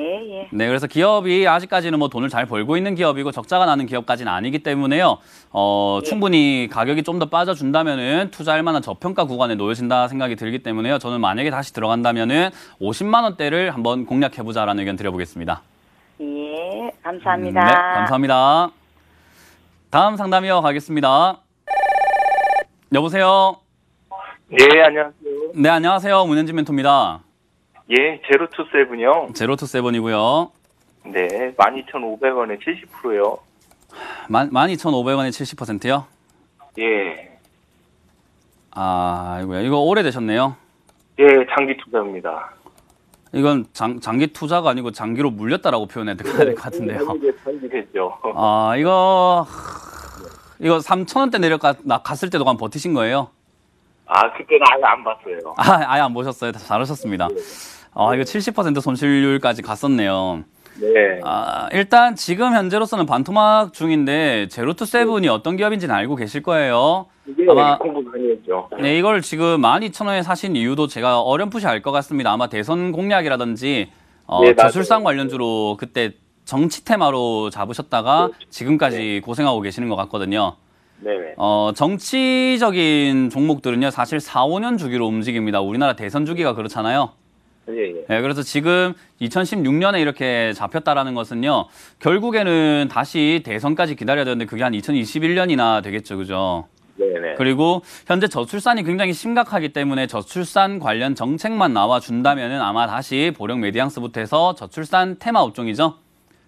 네, 그래서 기업이 아직까지는 돈을 잘 벌고 있는 기업이고 적자가 나는 기업까지는 아니기 때문에요. 충분히 가격이 좀 더 빠져준다면은 투자할 만한 저평가 구간에 놓여진다 생각이 들기 때문에요. 저는 만약에 다시 들어간다면은 50만 원대를 한번 공략해보자라는 의견 드려보겠습니다. 예, 감사합니다. 네, 감사합니다. 다음 상담 이어가겠습니다. 여보세요? 네, 안녕하세요. 네, 안녕하세요. 문현진 멘토입니다. 예, 제로투세븐이요. 제로투세븐이고요. 네, 12,500원에 70%요. 12,500원에 70%요? 예. 아이고야, 이거 오래되셨네요. 예, 장기 투자입니다. 이건 장기 투자가 아니고 장기로 물렸다라고 표현해야 될 것 같은데요. 장기됐죠. 이거 3,000원대 갔을 때도 한 버티신 거예요? 그때는 아예 안 봤어요. 아예 안 보셨어요? 잘하셨습니다. 이거 70% 손실률까지 갔었네요. 네. 일단 지금 현재로서는 반토막 중인데 제로투세븐이 어떤 기업인지는 알고 계실 거예요. 이게 아마 공부 많이 했죠. 네, 이걸 지금 12,000원에 사신 이유도 제가 어렴풋이 알 것 같습니다. 아마 대선 공약이라든지 네, 저출산 관련주로 그때 정치 테마로 잡으셨다가 지금까지 고생하고 계시는 것 같거든요. 네네. 정치적인 종목들은요, 사실 4, 5년 주기로 움직입니다. 우리나라 대선 주기가 그렇잖아요. 예. 네, 그래서 지금 2016년에 이렇게 잡혔다라는 것은요, 결국에는 다시 대선까지 기다려야 되는데 그게 한 2021년이나 되겠죠, 그죠? 네네. 그리고 현재 저출산이 굉장히 심각하기 때문에 저출산 관련 정책만 나와준다면은 아마 다시 보령 메디앙스부터 해서 저출산 테마 업종이죠.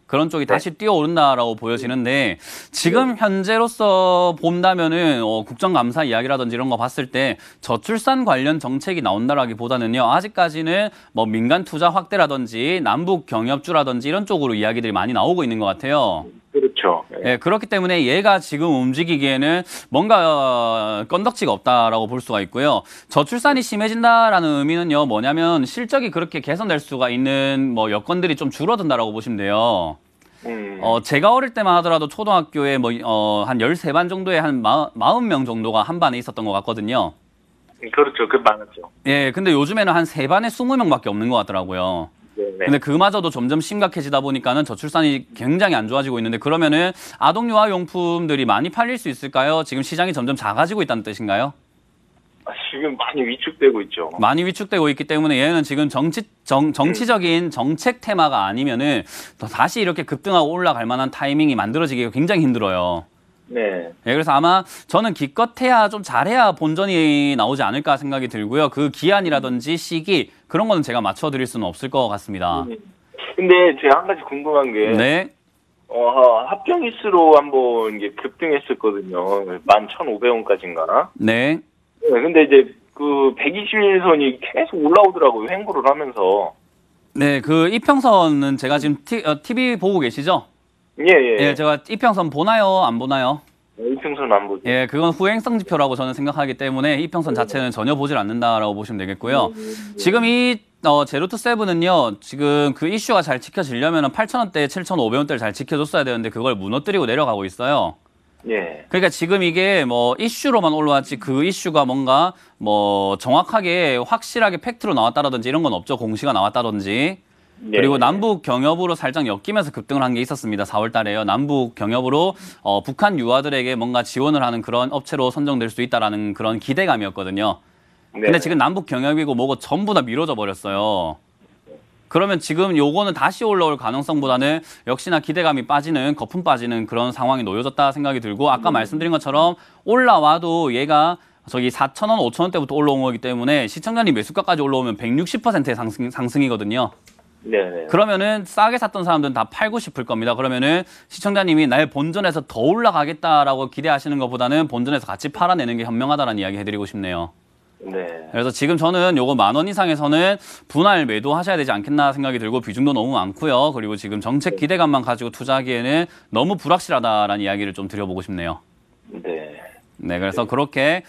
그런 쪽이 다시 뛰어오른다라고 보여지는데 지금 현재로서 본다면은 국정감사 이야기라든지 이런 거 봤을 때 저출산 관련 정책이 나온다라기보다는요, 아직까지는 민간 투자 확대라든지 남북 경협주라든지 이런 쪽으로 이야기들이 많이 나오고 있는 것 같아요. 그렇죠. 예, 그렇기 때문에 얘가 지금 움직이기에는 뭔가 건덕지가 없다라고 볼 수가 있고요. 저출산이 심해진다라는 의미는요, 뭐냐면 실적이 그렇게 개선될 수가 있는 뭐 여건들이 좀 줄어든다라고 보시면 돼요. 제가 어릴 때만 하더라도 초등학교에 한 13반 정도에 한 40명 정도가 한 반에 있었던 것 같거든요. 그렇죠. 그 많았죠. 예, 근데 요즘에는 한 3반에 20명밖에 없는 것 같더라고요. 네네. 근데 그마저도 점점 심각해지다 보니까는 저출산이 굉장히 안 좋아지고 있는데, 그러면은 아동 유아용품들이 많이 팔릴 수 있을까요? 지금 시장이 점점 작아지고 있다는 뜻인가요? 지금 많이 위축되고 있죠. 많이 위축되고 있기 때문에 얘는 지금 정치적인 정책 테마가 아니면은 또 다시 이렇게 급등하고 올라갈 만한 타이밍이 만들어지기가 굉장히 힘들어요. 네. 예, 그래서 아마 저는 기껏해야 좀 잘해야 본전이 나오지 않을까 생각이 들고요. 그 기한이라든지 시기 그런 거는 제가 맞춰드릴 수는 없을 것 같습니다. 근데 제가 한 가지 궁금한 게 네. 합병일수로 한번 이게 급등했었거든요. 11,500원까지인가? 네. 네, 근데 이제 그 121선이 계속 올라오더라고요. 횡보를 하면서. 네, 그 이평선은 제가 지금 TV 보고 계시죠? 예. 예, 제가 이평선 보나요? 안 보나요? 이평선 안 보죠. 예, 그건 후행성 지표라고 저는 생각하기 때문에 이평선 자체는 전혀 보질 않는다라고 보시면 되겠고요. 지금 이 제로투세븐은요, 지금 그 이슈가 잘 지켜지려면 8,000원대, 7,500원대를 잘 지켜줬어야 되는데 그걸 무너뜨리고 내려가고 있어요. 예. 그러니까 지금 이게 뭐 이슈로만 올라왔지 그 이슈가 뭔가 뭐 정확하게 확실하게 팩트로 나왔다라든지 이런 건 없죠. 공시가 나왔다든지. 네. 그리고 남북 경협으로 살짝 엮이면서 급등을 한 게 있었습니다. 4월 달에요. 남북 경협으로 북한 유아들에게 뭔가 지원을 하는 그런 업체로 선정될 수 있다라는 그런 기대감이었거든요. 네. 근데 지금 남북 경협이고 뭐고 전부 다 미뤄져 버렸어요. 그러면 지금 요거는 다시 올라올 가능성보다는 역시나 기대감이 빠지는, 거품 빠지는 그런 상황이 놓여졌다 생각이 들고, 아까 말씀드린 것처럼 올라와도 얘가 저기 4,000원, 5,000원대부터 올라온 거기 때문에 시청자님 매수가까지 올라오면 160%의 상승이거든요. 네네. 그러면은 싸게 샀던 사람들은 다 팔고 싶을 겁니다. 그러면은 시청자님이 나의 본전에서 더 올라가겠다라고 기대하시는 것보다는 본전에서 같이 팔아내는 게 현명하다라는 이야기 해드리고 싶네요. 네. 그래서 지금 저는 요거 10,000원 이상에서는 분할 매도하셔야 되지 않겠나 생각이 들고, 비중도 너무 많고요. 그리고 지금 정책 기대감만 가지고 투자하기에는 너무 불확실하다라는 이야기를 좀 드려보고 싶네요. 네. 네, 그래서 그렇게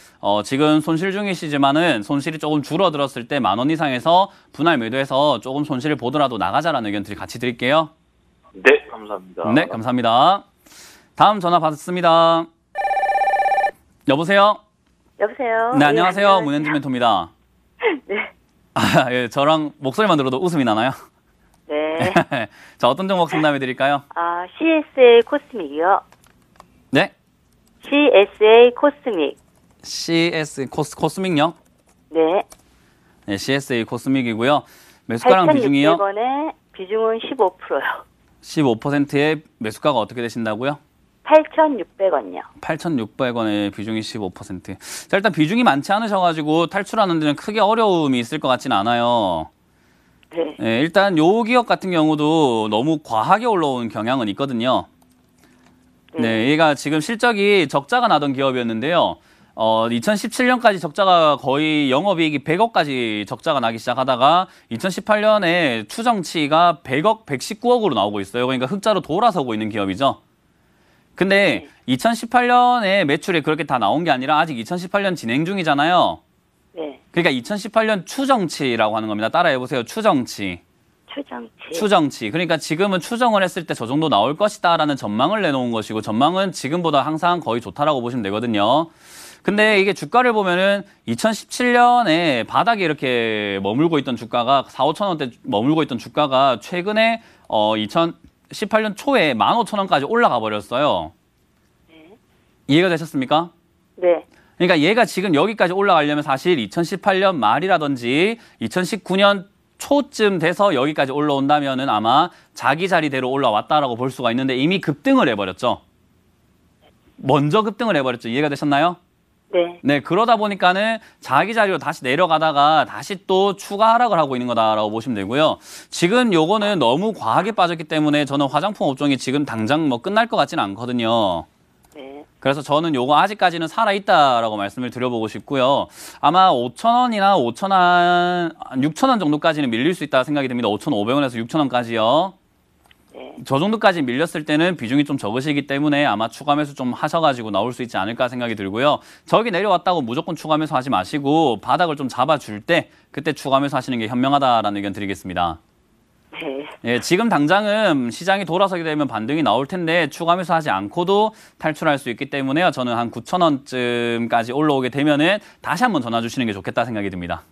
지금 손실 중이시지만은 손실이 조금 줄어들었을 때 10,000원 이상에서 분할 매도해서 조금 손실을 보더라도 나가자라는 의견들이 같이 드릴게요. 네, 감사합니다. 네, 감사합니다. 다음 전화 받습니다. 여보세요? 여보세요? 네, 안녕하세요. 문현주 멘토입니다. 네. 아, 예, 저랑 목소리만 들어도 웃음이 나나요? 네. 자, 어떤 종목 상담해 드릴까요? CSA 코스믹이요. 네? CSA 코스믹. CS 코스믹요? 네. 네, CSA 코스믹이고요. 매수가랑 비중이요? 8,600원에 비중은 15%요. 15%의 매수가가 어떻게 되신다고요? 8,600원이요. 8,600원의 비중이 15%. 자, 일단 비중이 많지 않으셔가지고 탈출하는 데는 크게 어려움이 있을 것 같지는 않아요. 네. 네, 일단 요 기업 같은 경우도 너무 과하게 올라온 경향은 있거든요. 네, 얘가 지금 실적이 적자가 나던 기업이었는데요. 2017년까지 적자가 거의 영업이익이 100억까지 적자가 나기 시작하다가 2018년에 추정치가 100억, 119억으로 나오고 있어요. 그러니까 흑자로 돌아서고 있는 기업이죠. 근데 2018년에 매출이 그렇게 다 나온 게 아니라 아직 2018년 진행 중이잖아요. 네. 그러니까 2018년 추정치라고 하는 겁니다. 따라해보세요. 추정치. 추정치. 그러니까 지금은 추정을 했을 때 저 정도 나올 것이다라는 전망을 내놓은 것이고, 전망은 지금보다 항상 거의 좋다라고 보시면 되거든요. 근데 이게 주가를 보면은 2017년에 바닥에 이렇게 머물고 있던 주가가 4,000~5,000원대 머물고 있던 주가가 최근에 2018년 초에 15,000원까지 올라가 버렸어요. 네. 이해가 되셨습니까? 네. 그러니까 얘가 지금 여기까지 올라가려면 사실 2018년 말이라든지 2019년 초쯤 돼서 여기까지 올라온다면은 아마 자기 자리대로 올라왔다라고 볼 수가 있는데 이미 급등을 해버렸죠. 먼저 급등을 해버렸죠. 이해가 되셨나요? 네. 네, 그러다 보니까는 자기 자리로 다시 내려가다가 다시 또 추가 하락을 하고 있는 거다라고 보시면 되고요. 지금 요거는 너무 과하게 빠졌기 때문에 저는 화장품 업종이 지금 당장 뭐 끝날 것 같지는 않거든요. 네. 그래서 저는 요거 아직까지는 살아있다라고 말씀을 드려보고 싶고요. 아마 5,000원이나 6,000원 정도까지는 밀릴 수 있다 생각이 듭니다. 5,500원에서 6,000원까지요. 네. 저 정도까지 밀렸을 때는 비중이 좀 적으시기 때문에 아마 추가 매수 좀 하셔가지고 나올 수 있지 않을까 생각이 들고요. 저기 내려왔다고 무조건 추가 매수 하지 마시고 바닥을 좀 잡아줄 때 그때 추가 매수 하시는 게 현명하다라는 의견 드리겠습니다. 네. 예, 지금 당장은 시장이 돌아서게 되면 반등이 나올 텐데 추가 매수하지 않고도 탈출할 수 있기 때문에요. 저는 한 9,000원쯤까지 올라오게 되면은 다시 한번 전화 주시는 게 좋겠다 생각이 듭니다.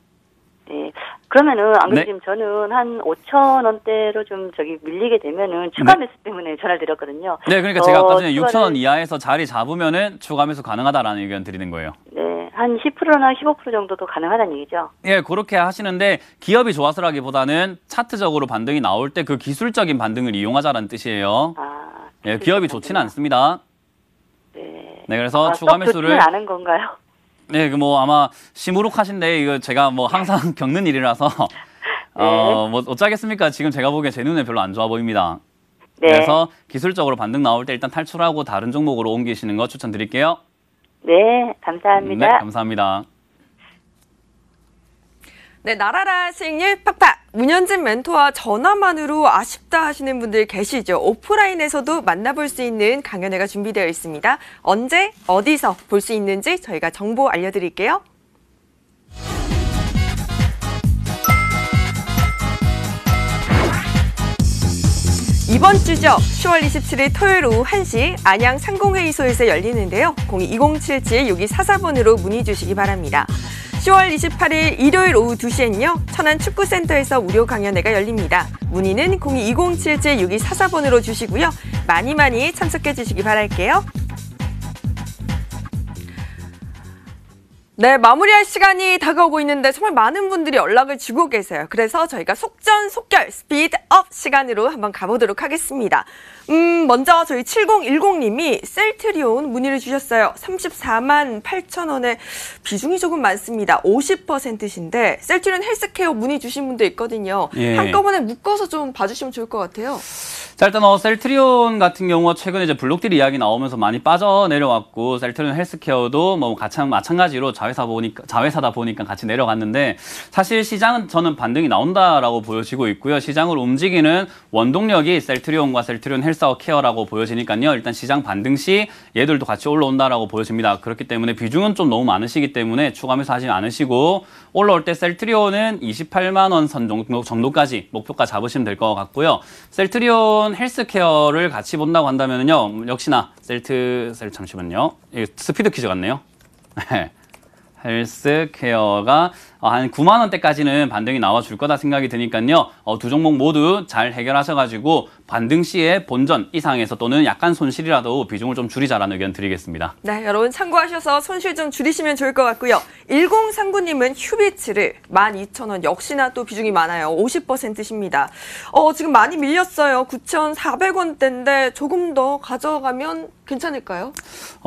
네. 그러면은 안 네. 그래도 지금 저는 한 5,000원대로 좀 밀리게 되면은 추가 네. 매수 때문에 전화를 드렸거든요. 네, 그러니까 제가 아까 전에 추가를- 6,000원 이하에서 자리 잡으면은 추가 매수 가능하다라는 의견 드리는 거예요. 네. 한 10%나 15% 정도도 가능하다는 얘기죠. 예, 그렇게 하시는데 기업이 좋아서라기보다는 차트적으로 반등이 나올 때 그 기술적인 반등을 이용하자라는 뜻이에요. 예, 기업이 좋지는 않습니다. 네. 네, 그래서 추가 매수를 좋지는 않은 건가요? 네, 그 뭐 아마 시무룩하신데 이거 제가 뭐 항상 겪는 일이라서 뭐 어쩌겠습니까? 지금 제가 보기에 제 눈에 별로 안 좋아 보입니다. 네. 그래서 기술적으로 반등 나올 때 일단 탈출하고 다른 종목으로 옮기시는 거 추천드릴게요. 네, 감사합니다. 네, 감사합니다. 네, 나라라 수익률 팍팍. 문현진 멘토와 전화만으로 아쉽다 하시는 분들 계시죠. 오프라인에서도 만나볼 수 있는 강연회가 준비되어 있습니다. 언제, 어디서 볼 수 있는지 저희가 정보 알려드릴게요. 이번 주죠. 10월 27일 토요일 오후 1시 안양 상공회의소에서 열리는데요. 02-2077-6244번으로 문의 주시기 바랍니다. 10월 28일 일요일 오후 2시엔요. 천안 축구센터에서 무료 강연회가 열립니다. 문의는 02-2077-6244번으로 주시고요. 많이 참석해 주시기 바랄게요. 네, 마무리할 시간이 다가오고 있는데 정말 많은 분들이 연락을 주고 계세요. 그래서 저희가 속전속결 스피드업 시간으로 한번 가보도록 하겠습니다. 먼저 저희 7010님이 셀트리온 문의를 주셨어요. 34만 8천 원에 비중이 조금 많습니다. 50%신데 셀트리온 헬스케어 문의 주신 분도 있거든요. 예. 한꺼번에 묶어서 좀 봐주시면 좋을 것 같아요. 자, 일단 셀트리온 같은 경우가 최근에 이제 블록딜 이야기 나오면서 많이 빠져 내려왔고 셀트리온 헬스케어도 뭐 마찬가지로 자회사다 보니까 같이 내려갔는데 사실 시장은 저는 반등이 나온다라고 보여지고 있고요. 시장을 움직이는 원동력이 셀트리온과 셀트리온 헬스케어라고 보여지니까요. 일단 시장 반등 시 얘들도 같이 올라온다라고 보여집니다. 그렇기 때문에 비중은 좀 너무 많으시기 때문에 추가 매수하지 않으시고 올라올 때 셀트리온은 28만 원 선 정도까지 목표가 잡으시면 될 것 같고요. 셀트리온 헬스케어를 같이 본다고 한다면요. 역시나 잠시만요. 스피드 퀴즈 같네요. 헬스케어가 한 9만 원대까지는 반등이 나와줄 거다 생각이 드니까요. 두 종목 모두 잘 해결하셔가지고 반등 시에 본전 이상에서 또는 약간 손실이라도 비중을 좀 줄이자라는 의견 드리겠습니다. 네, 여러분 참고하셔서 손실 좀 줄이시면 좋을 것 같고요. 1039님은 휴비츠를 12,000원 역시나 또 비중이 많아요. 50%십니다. 지금 많이 밀렸어요. 9,400원대인데 조금 더 가져가면 괜찮을까요?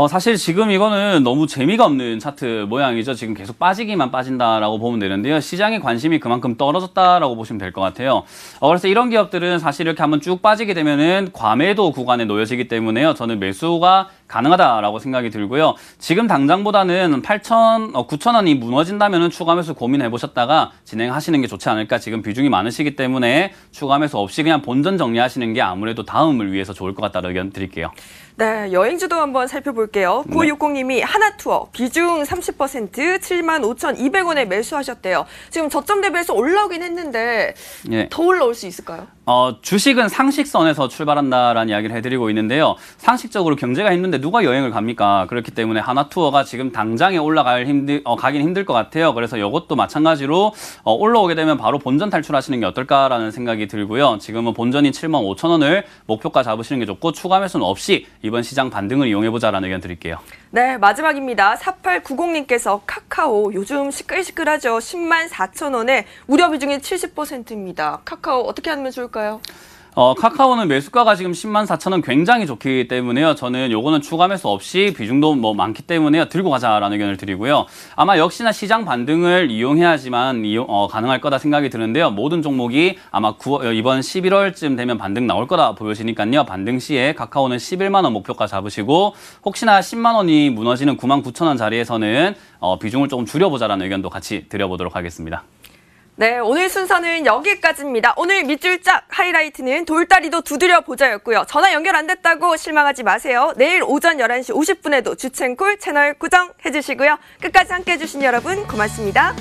사실 지금 이거는 너무 재미가 없는 차트 모양이죠. 지금 계속 빠지기만 빠진다라고 보면 되는데요. 시장의 관심이 그만큼 떨어졌다라고 보시면 될 것 같아요. 그래서 이런 기업들은 사실 이렇게 한번 쭉 빠지게 되면은 과매도 구간에 놓여지기 때문에요. 저는 매수가 가능하다라고 생각이 들고요. 지금 당장보다는 9,000원이 무너진다면은 추가 매수 고민해 보셨다가 진행하시는 게 좋지 않을까. 지금 비중이 많으시기 때문에 추가 매수 없이 그냥 본전 정리하시는 게 아무래도 다음을 위해서 좋을 것 같다는 의견 드릴게요. 네, 여행주도 한번 살펴볼게요. 9560님이 하나투어 비중 30% 75,200원에 매수하셨대요. 지금 저점 대비해서 올라오긴 했는데 예. 더 올라올 수 있을까요? 주식은 상식선에서 출발한다라는 이야기를 해드리고 있는데요. 상식적으로 경제가 힘든데 누가 여행을 갑니까? 그렇기 때문에 하나투어가 지금 당장에 가긴 힘들 것 같아요. 그래서 이것도 마찬가지로 올라오게 되면 바로 본전 탈출하시는 게 어떨까라는 생각이 들고요. 지금은 본전이 75,000원을 목표가 잡으시는 게 좋고 추가 매수는 없이 이번 시장 반등을 이용해보자라는 의견 드릴게요. 네, 마지막입니다. 4890님께서 카카오 요즘 시끌시끌하죠. 104,000원에 우려 비중이 70%입니다. 카카오 어떻게 하면 좋을까요? 카카오는 매수가가 지금 104,000원 굉장히 좋기 때문에요. 저는 요거는 추가 매수 없이 비중도 뭐 많기 때문에요. 들고 가자라는 의견을 드리고요. 아마 역시나 시장 반등을 이용해야지만 가능할 거다 생각이 드는데요. 모든 종목이 아마 이번 11월쯤 되면 반등 나올 거다 보여지니까요. 반등 시에 카카오는 11만 원 목표가 잡으시고 혹시나 10만 원이 무너지는 99,000원 자리에서는 비중을 조금 줄여보자라는 의견도 같이 드려보도록 하겠습니다. 네, 오늘 순서는 여기까지입니다. 오늘 밑줄 짝 하이라이트는 돌다리도 두드려 보자였고요. 전화 연결 안 됐다고 실망하지 마세요. 내일 오전 11시 50분에도 주첸콜 채널 고정해 주시고요. 끝까지 함께해 주신 여러분 고맙습니다.